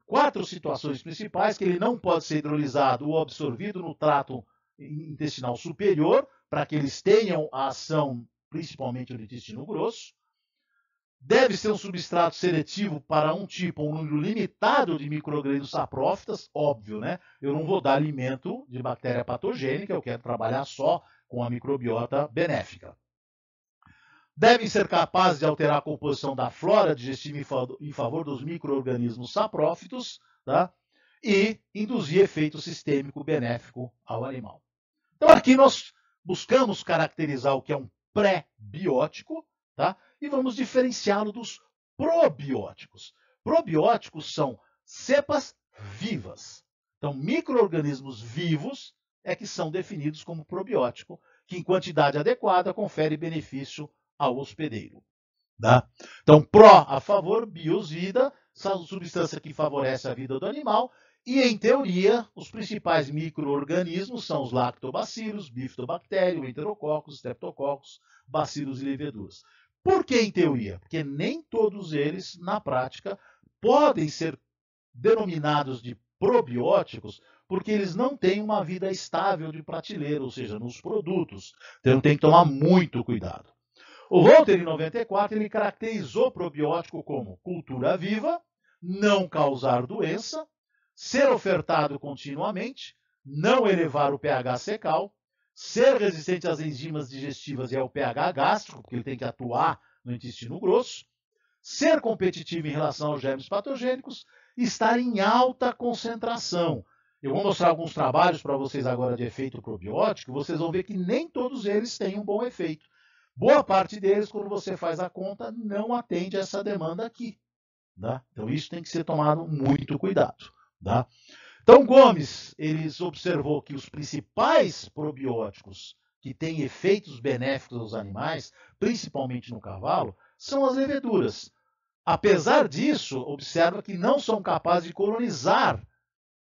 Speaker 1: 4 situações principais, que ele não pode ser hidrolisado ou absorvido no trato intestinal superior, para que eles tenham a ação principalmente no intestino grosso. Deve ser um substrato seletivo para um tipo ou um número limitado de micro-organismos saprófitas, óbvio, né? Eu não vou dar alimento de bactéria patogênica, eu quero trabalhar só com a microbiota benéfica. Devem ser capazes de alterar a composição da flora digestiva em favor dos micro-organismos saprófitos, tá? E induzir efeito sistêmico benéfico ao animal. Então aqui nós buscamos caracterizar o que é um pré-biótico, tá? E vamos diferenciá-lo dos probióticos. Probióticos são cepas vivas. Então, micro-organismos vivos é que são definidos como probiótico, que em quantidade adequada confere benefício ao hospedeiro. Tá? Então, pró a favor, bios vida, substância que favorece a vida do animal, e em teoria, os principais micro-organismos são os lactobacilos, bifidobacterium, enterococos, streptococcus, bacilos e leveduras. Por que em teoria? Porque nem todos eles, na prática, podem ser denominados de probióticos, porque eles não têm uma vida estável de prateleira, ou seja, nos produtos. Então tem que tomar muito cuidado. O Reuter, em 94, ele caracterizou o probiótico como cultura viva, não causar doença, ser ofertado continuamente, não elevar o pH secal, ser resistente às enzimas digestivas e ao pH gástrico, porque ele tem que atuar no intestino grosso, ser competitivo em relação aos germes patogênicos, estar em alta concentração. Eu vou mostrar alguns trabalhos para vocês agora de efeito probiótico, vocês vão ver que nem todos eles têm um bom efeito. Boa parte deles, quando você faz a conta, não atende a essa demanda aqui. Tá? Então isso tem que ser tomado muito cuidado. Tá? Então Gomes, ele observou que os principais probióticos que têm efeitos benéficos aos animais, principalmente no cavalo, são as leveduras. Apesar disso, observa que não são capazes de colonizar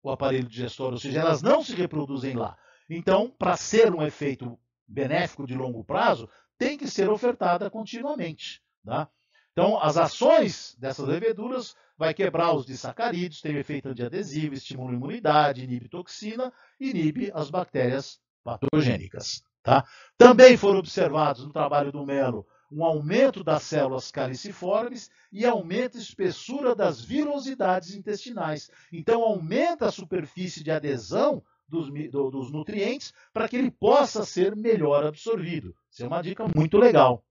Speaker 1: o aparelho digestório, ou seja, elas não se reproduzem lá. Então, para ser um efeito benéfico de longo prazo, tem que ser ofertada continuamente. Tá? Então, as ações dessas leveduras vai quebrar os disacarídeos, tem efeito antiadesivo, estimula a imunidade, inibe toxina, inibe as bactérias patogênicas. Tá? Também foram observados no trabalho do Mello um aumento das células caliciformes e aumenta a espessura das vilosidades intestinais. Então, aumenta a superfície de adesão dos nutrientes para que ele possa ser melhor absorvido. Isso é uma dica muito legal.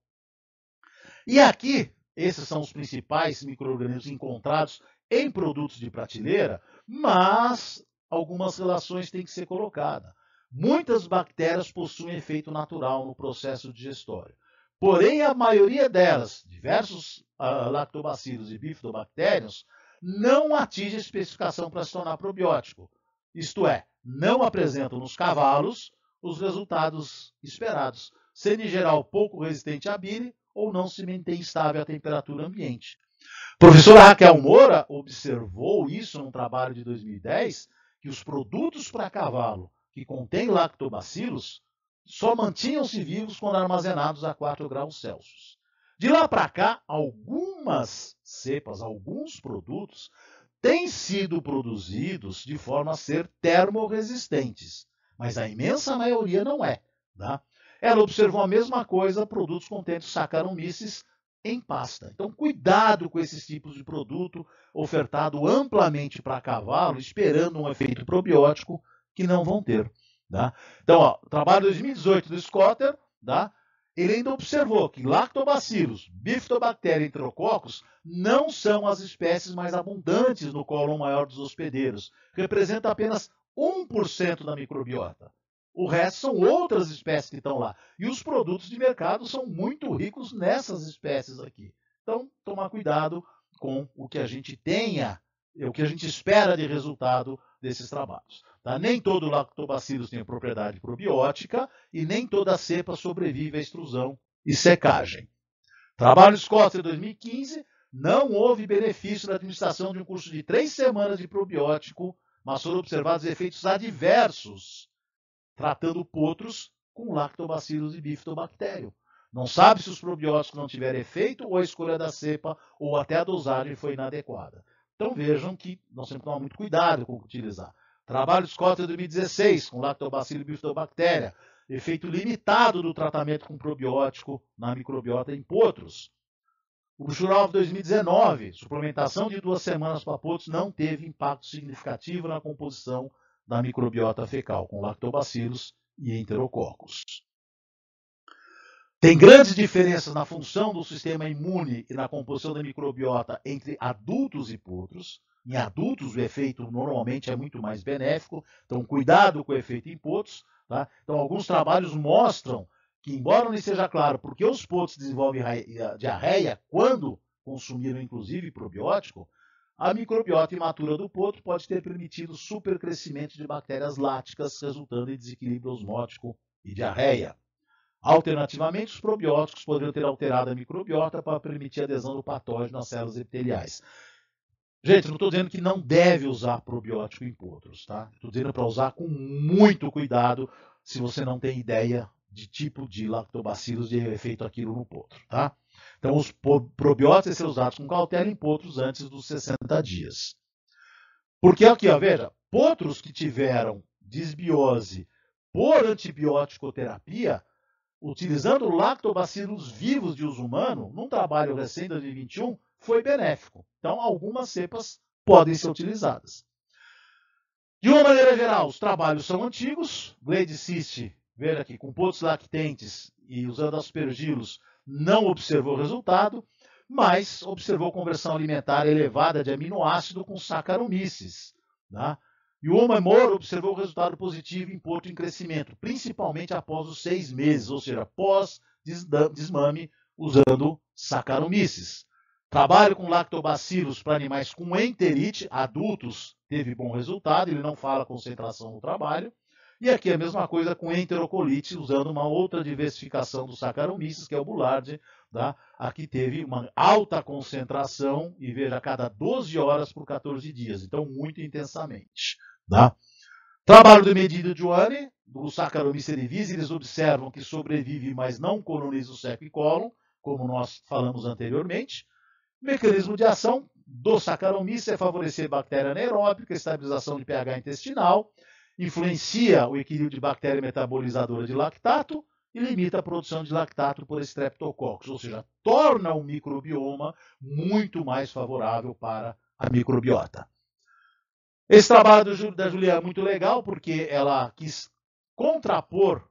Speaker 1: E aqui, esses são os principais micro-organismos encontrados em produtos de prateleira, mas algumas relações têm que ser colocadas. Muitas bactérias possuem efeito natural no processo digestório. Porém, a maioria delas, diversos lactobacilos e bifidobactérios, não atinge a especificação para se tornar probiótico. Isto é, não apresentam nos cavalos os resultados esperados, sendo em geral pouco resistente à bile ou não se mantém estável à temperatura ambiente. A professora Raquel Moura observou isso num trabalho de 2010, que os produtos para cavalo que contêm lactobacilos só mantinham-se vivos quando armazenados a 4 graus Celsius. De lá para cá, algumas cepas, alguns produtos têm sido produzidos de forma a ser termorresistentes, mas a imensa maioria não é. Tá? Ela observou a mesma coisa, produtos contendo Saccharomyces em pasta. Então, cuidado com esses tipos de produto ofertado amplamente para cavalo, esperando um efeito probiótico que não vão ter. Tá? Então, ó, o trabalho de 2018 do Scotter, tá? Ele ainda observou que lactobacilos, bifidobactéria e enterococos não são as espécies mais abundantes no cólon maior dos hospedeiros. Representa apenas 1% da microbiota. O resto são outras espécies que estão lá. E os produtos de mercado são muito ricos nessas espécies aqui. Então, tomar cuidado com o que a gente tenha, o que a gente espera de resultado desses trabalhos. Tá? Nem todo lactobacillus tem propriedade probiótica e nem toda cepa sobrevive à extrusão e secagem. Trabalho Scott de 2015, não houve benefício na administração de um curso de 3 semanas de probiótico, mas foram observados efeitos adversos tratando potros com lactobacillus e bifidobactério. Não sabe se os probióticos não tiveram efeito ou a escolha da cepa ou até a dosagem foi inadequada. Então vejam que nós temos que tomar muito cuidado com o que utilizar. Trabalho Scott de 2016 com lactobacillus e bifidobactéria. Efeito limitado do tratamento com probiótico na microbiota em potros. O Buchurov de 2019, suplementação de 2 semanas para potros não teve impacto significativo na composição da microbiota fecal, com lactobacilos e enterococos. Tem grandes diferenças na função do sistema imune e na composição da microbiota entre adultos e potros. Em adultos, o efeito normalmente é muito mais benéfico, então cuidado com o efeito em potros. Tá? Então, alguns trabalhos mostram que, embora não seja claro porque os potros desenvolvem diarreia quando consumiram, inclusive, probiótico, a microbiota imatura do potro pode ter permitido supercrescimento de bactérias láticas, resultando em desequilíbrio osmótico e diarreia. Alternativamente, os probióticos poderiam ter alterado a microbiota para permitir a adesão do patógeno às células epiteliais. Gente, não estou dizendo que não deve usar probiótico em potros, tá? Estou dizendo para usar com muito cuidado se você não tem ideia de tipo de lactobacilos de efeito aquilo no potro, tá? Então, os probióticos devem ser usados com cautela em potros antes dos 60 dias. Porque aqui, ó, veja, potros que tiveram disbiose por antibiótico-terapia, utilizando lactobacilos vivos de uso humano, num trabalho recente de 2021, foi benéfico. Então, algumas cepas podem ser utilizadas. De uma maneira geral, os trabalhos são antigos. Glade Cyst, veja aqui, com potros lactentes e usando aspergilos, não observou resultado, mas observou conversão alimentar elevada de aminoácido com Saccharomyces. Tá? E o Omemor observou resultado positivo em porto em crescimento, principalmente após os 6 meses, ou seja, pós-desmame usando Saccharomyces. Trabalho com lactobacilos para animais com enterite, adultos, teve bom resultado, ele não fala concentração no trabalho. E aqui a mesma coisa com enterocolite, usando uma outra diversificação do Saccharomyces, que é o Boulard. Tá? Aqui teve uma alta concentração, e veja, a cada 12 horas por 14 dias, então muito intensamente. Tá? Trabalho do Medida Joane, do Saccharomyces cerevisiae, eles observam que sobrevive, mas não coloniza o seco e cólon, como nós falamos anteriormente. O mecanismo de ação do Saccharomyces é favorecer bactéria anaeróbica, estabilização de pH intestinal, influencia o equilíbrio de bactéria metabolizadora de lactato e limita a produção de lactato por Streptococcus, ou seja, torna o microbioma muito mais favorável para a microbiota. Esse trabalho da Juliana é muito legal porque ela quis contrapor,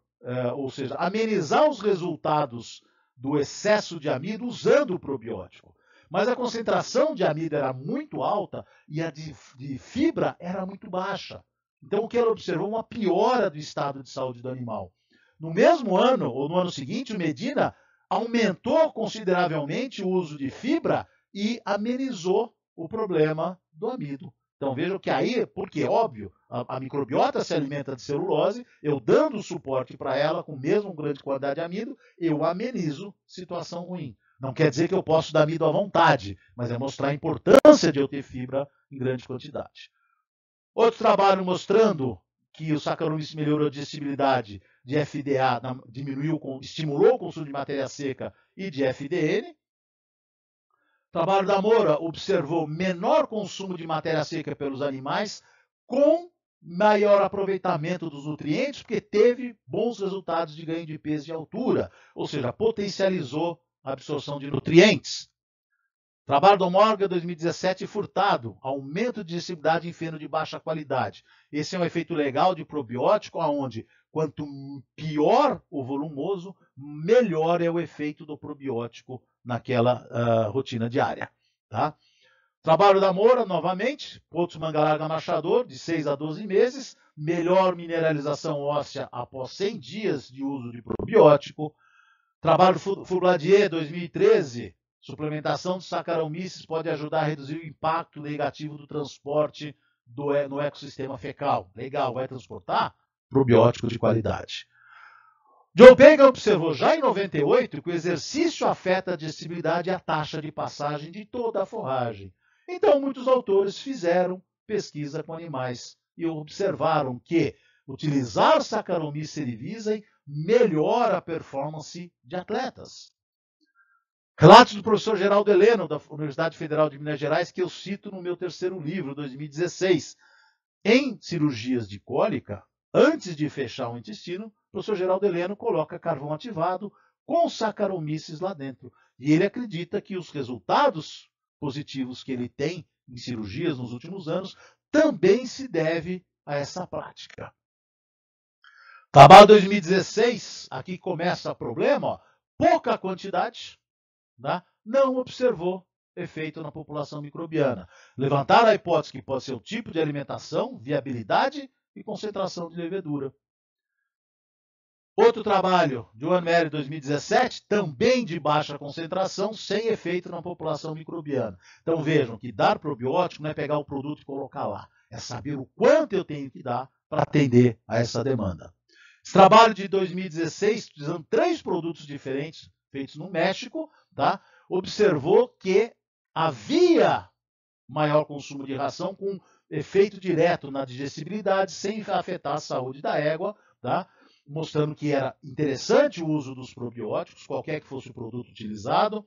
Speaker 1: ou seja, amenizar os resultados do excesso de amido usando o probiótico. Mas a concentração de amido era muito alta e a de fibra era muito baixa. Então, o que ela observou? Uma piora do estado de saúde do animal. No mesmo ano, ou no ano seguinte, o Medina aumentou consideravelmente o uso de fibra e amenizou o problema do amido. Então, vejam que aí, porque, óbvio, a microbiota se alimenta de celulose, eu dando suporte para ela, com mesmo grande quantidade de amido, eu amenizo situação ruim. Não quer dizer que eu posso dar amido à vontade, mas é mostrar a importância de eu ter fibra em grande quantidade. Outro trabalho mostrando que o Saccharomyces melhorou a digestibilidade de FDA, estimulou o consumo de matéria seca e de FDN. O trabalho da Moura observou menor consumo de matéria seca pelos animais com maior aproveitamento dos nutrientes, porque teve bons resultados de ganho de peso e altura, ou seja, potencializou a absorção de nutrientes. Trabalho do Morgan 2017, Furtado, aumento de digestibilidade em feno de baixa qualidade. Esse é um efeito legal de probiótico, onde quanto pior o volumoso, melhor é o efeito do probiótico naquela rotina diária. Tá? Trabalho da Moura, novamente, Potos Mangalarga Machador, de 6 a 12 meses, melhor mineralização óssea após 100 dias de uso de probiótico. Trabalho do Fourbladier 2013, suplementação de Saccharomyces pode ajudar a reduzir o impacto negativo do transporte no ecossistema fecal. Legal, vai transportar? Probiótico de qualidade. Joe Pega observou já em 98 que o exercício afeta a digestibilidade e a taxa de passagem de toda a forragem. Então, muitos autores fizeram pesquisa com animais e observaram que utilizar Saccharomyces cerevisiae melhora a performance de atletas. Relatos do professor Geraldo Heleno, da Universidade Federal de Minas Gerais, que eu cito no meu terceiro livro, 2016. Em cirurgias de cólica, antes de fechar o intestino, o professor Geraldo Heleno coloca carvão ativado com Saccharomyces lá dentro. E ele acredita que os resultados positivos que ele tem em cirurgias nos últimos anos também se deve a essa prática. Trabalho 2016, aqui começa o problema, ó, pouca quantidade, tá? Não observou efeito na população microbiana. Levantaram a hipótese que pode ser o tipo de alimentação, viabilidade e concentração de levedura. Outro trabalho, Joan Mary 2017, também de baixa concentração, sem efeito na população microbiana. Então vejam que dar probiótico não é pegar o produto e colocar lá, é saber o quanto eu tenho que dar para atender a essa demanda. Esse trabalho de 2016, utilizando 3 produtos diferentes, feitos no México, tá? Observou que havia maior consumo de ração com efeito direto na digestibilidade, sem afetar a saúde da égua, tá? Mostrando que era interessante o uso dos probióticos, qualquer que fosse o produto utilizado.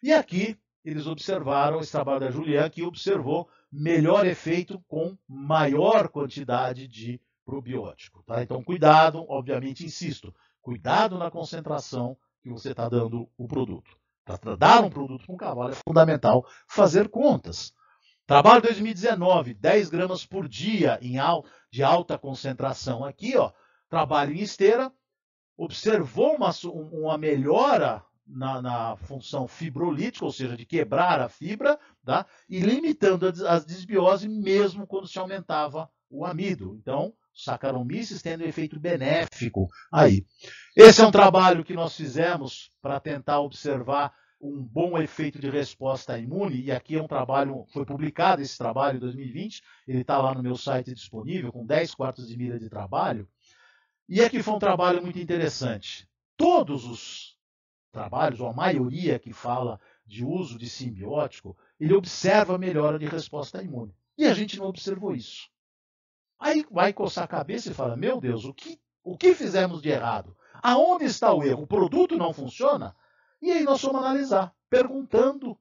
Speaker 1: E aqui eles observaram, esse trabalho da Juliana, que observou melhor efeito com maior quantidade de probiótico. Tá? Então, cuidado, obviamente, insisto, cuidado na concentração que você está dando o produto. Para dar um produto para um cavalo é fundamental fazer contas. Trabalho 2019, 10 gramas por dia de alta concentração. Aqui, ó, trabalho em esteira, observou uma melhora na função fibrolítica, ou seja, de quebrar a fibra, tá? E limitando a desbiose mesmo quando se aumentava o amido. Então, Saccharomyces tendo efeito benéfico aí. Esse é um trabalho que nós fizemos para tentar observar um bom efeito de resposta imune, e aqui é um trabalho, foi publicado esse trabalho em 2020, ele está lá no meu site disponível, com 10 quartos de milha de trabalho, e aqui foi um trabalho muito interessante. Todos os trabalhos, ou a maioria que fala de uso de simbiótico, ele observa a melhora de resposta imune. E a gente não observou isso. Aí vai coçar a cabeça e fala, meu Deus, o que fizemos de errado? Aonde está o erro? O produto não funciona? E aí nós fomos analisar, perguntando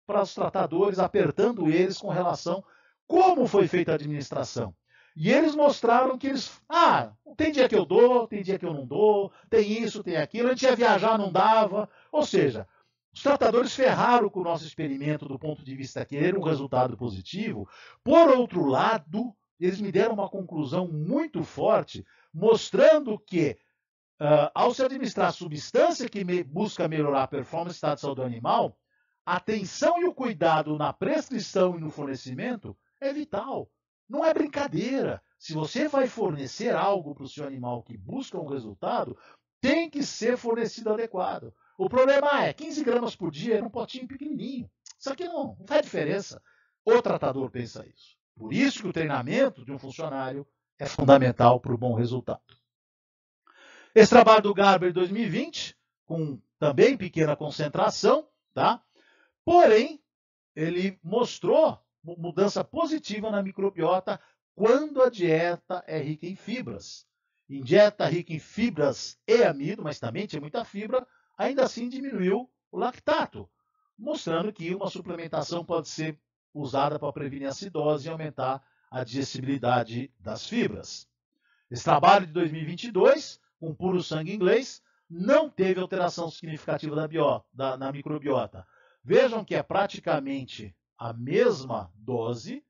Speaker 1: para os tratadores, apertando eles com relação como foi feita a administração. E eles mostraram que eles, tem dia que eu dou, tem dia que eu não dou, tem isso, tem aquilo, a gente ia viajar, não dava. Ou seja, os tratadores ferraram com o nosso experimento do ponto de vista de querer um resultado positivo. Por outro lado, eles me deram uma conclusão muito forte, mostrando que, ao se administrar substância que busca melhorar a performance e estado de saúde do animal, a atenção e o cuidado na prescrição e no fornecimento é vital. Não é brincadeira. Se você vai fornecer algo para o seu animal que busca um resultado, tem que ser fornecido adequado. O problema é 15 gramas por dia num potinho pequenininho. Isso aqui não faz diferença. O tratador pensa isso. Por isso que o treinamento de um funcionário é fundamental para o bom resultado. Esse trabalho do Garber de 2020, com também pequena concentração, tá? Porém, ele mostrou mudança positiva na microbiota quando a dieta é rica em fibras. Em dieta rica em fibras e amido, mas também tinha muita fibra, ainda assim diminuiu o lactato, mostrando que uma suplementação pode ser usada para prevenir a acidose e aumentar a digestibilidade das fibras. Esse trabalho de 2022, com puro sangue inglês, não teve alteração significativa na microbiota. Vejam que é praticamente a mesma dose,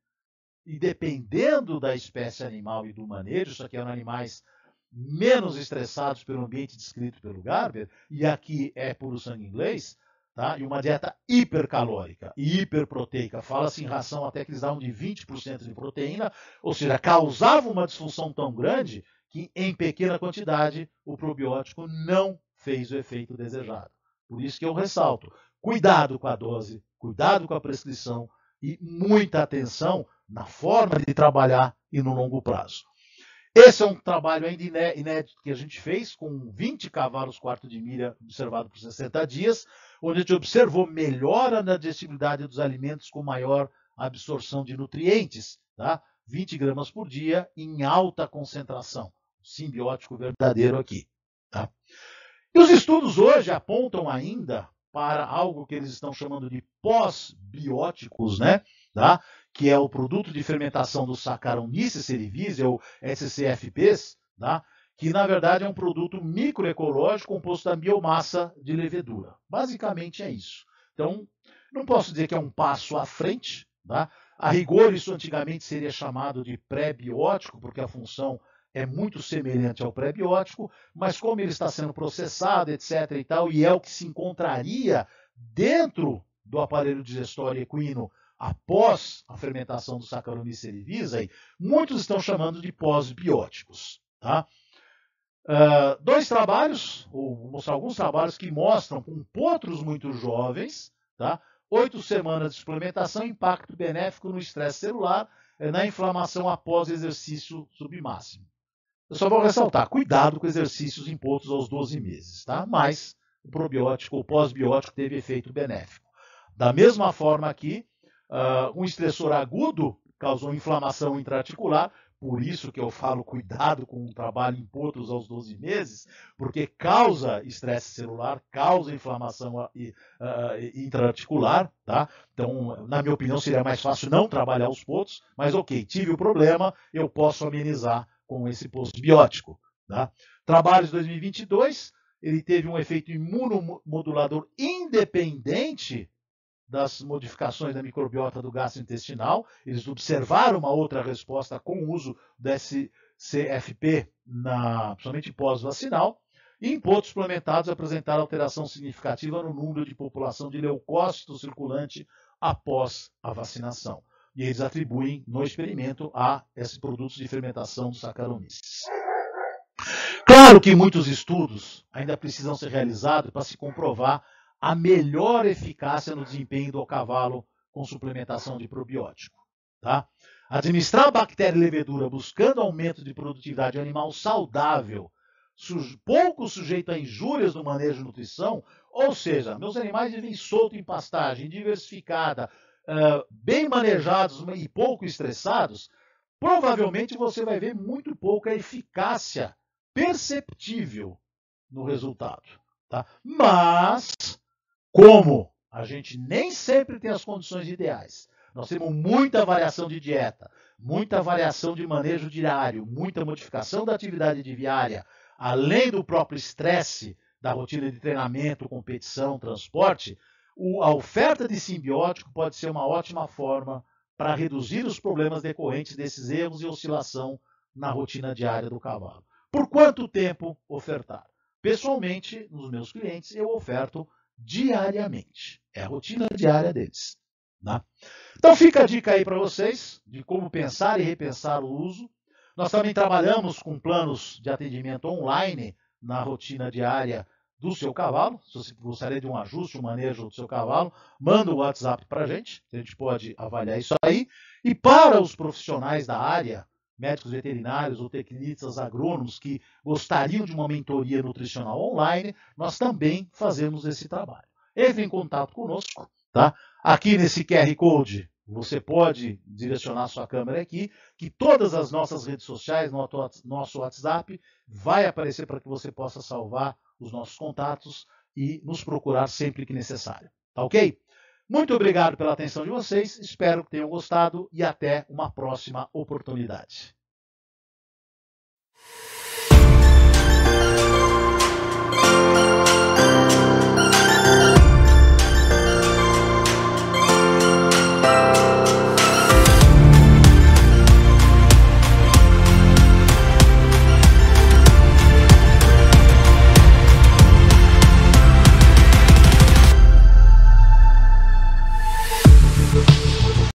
Speaker 1: e dependendo da espécie animal e do manejo, isso aqui eram animais menos estressados pelo ambiente descrito pelo Garber, e aqui é puro sangue inglês, tá? E uma dieta hipercalórica e hiperproteica. Fala-se em ração até que eles davam de 20% de proteína, ou seja, causava uma disfunção tão grande que em pequena quantidade o probiótico não fez o efeito desejado. Por isso que eu ressalto, cuidado com a dose, cuidado com a prescrição e muita atenção na forma de trabalhar e no longo prazo. Esse é um trabalho ainda inédito que a gente fez com 20 cavalos quarto de milha observado por 60 dias, onde a gente observou melhora na digestibilidade dos alimentos com maior absorção de nutrientes, tá? 20 gramas por dia em alta concentração. Simbiótico verdadeiro aqui. Tá? E os estudos hoje apontam ainda para algo que eles estão chamando de pós-bióticos, né? Tá? Que é o produto de fermentação do Saccharomyces cerevisiae, ou SCFPs, tá? Que na verdade é um produto microecológico composto da biomassa de levedura. Basicamente é isso. Então, não posso dizer que é um passo à frente. Tá? A rigor, isso antigamente seria chamado de pré-biótico, porque a função é muito semelhante ao pré-biótico, mas como ele está sendo processado, etc. e tal, e é o que se encontraria dentro do aparelho digestório equino após a fermentação do Saccharomyces cerevisiae, muitos estão chamando de pós-bióticos. Tá? Dois trabalhos, vou mostrar alguns trabalhos que mostram com potros muito jovens, tá? 8 semanas de suplementação, impacto benéfico no estresse celular, na inflamação após exercício submáximo. Eu só vou ressaltar, cuidado com exercícios impostos aos 12 meses, tá? Mas o probiótico ou pós-biótico teve efeito benéfico. Da mesma forma aqui, um estressor agudo causou inflamação intraarticular, por isso que eu falo cuidado com o trabalho em potros aos 12 meses, porque causa estresse celular, causa inflamação intraarticular, tá? Então, na minha opinião, seria mais fácil não trabalhar os potros, mas ok, tive o problema, eu posso amenizar com esse pós-biótico. Tá? Trabalhos de 2022, ele teve um efeito imunomodulador independente das modificações da microbiota do gastrointestinal. Eles observaram uma outra resposta com o uso do SCFP, principalmente pós-vacinal. E em potros suplementados apresentaram alteração significativa no número de população de leucócito circulante após a vacinação. E eles atribuem no experimento a esses produtos de fermentação do Saccharomyces. Claro que muitos estudos ainda precisam ser realizados para se comprovar a melhor eficácia no desempenho do cavalo com suplementação de probiótico. Tá? Administrar a bactéria e levedura buscando aumento de produtividade animal saudável, pouco sujeito a injúrias no manejo de nutrição, ou seja, meus animais vivem soltos em pastagem, diversificada, bem manejados e pouco estressados, provavelmente você vai ver muito pouca eficácia perceptível no resultado. Tá? Mas, como a gente nem sempre tem as condições ideais, nós temos muita variação de dieta, muita variação de manejo diário, muita modificação da atividade diária, além do próprio estresse da rotina de treinamento, competição, transporte, a oferta de simbiótico pode ser uma ótima forma para reduzir os problemas decorrentes desses erros e oscilação na rotina diária do cavalo. Por quanto tempo ofertar? Pessoalmente, nos meus clientes, eu oferto diariamente. É a rotina diária deles. Né? Então fica a dica aí para vocês de como pensar e repensar o uso. Nós também trabalhamos com planos de atendimento online na rotina diária do seu cavalo. Se você gostaria de um ajuste, um manejo do seu cavalo, manda o WhatsApp para a gente pode avaliar isso aí. E para os profissionais da área, médicos veterinários ou tecnistas agrônomos que gostariam de uma mentoria nutricional online, nós também fazemos esse trabalho. Entre em contato conosco, tá? Aqui nesse QR Code, você pode direcionar sua câmera aqui, que todas as nossas redes sociais, nosso WhatsApp, vai aparecer para que você possa salvar os nossos contatos e nos procurar sempre que necessário. Tá ok? Muito obrigado pela atenção de vocês, espero que tenham gostado e até uma próxima oportunidade.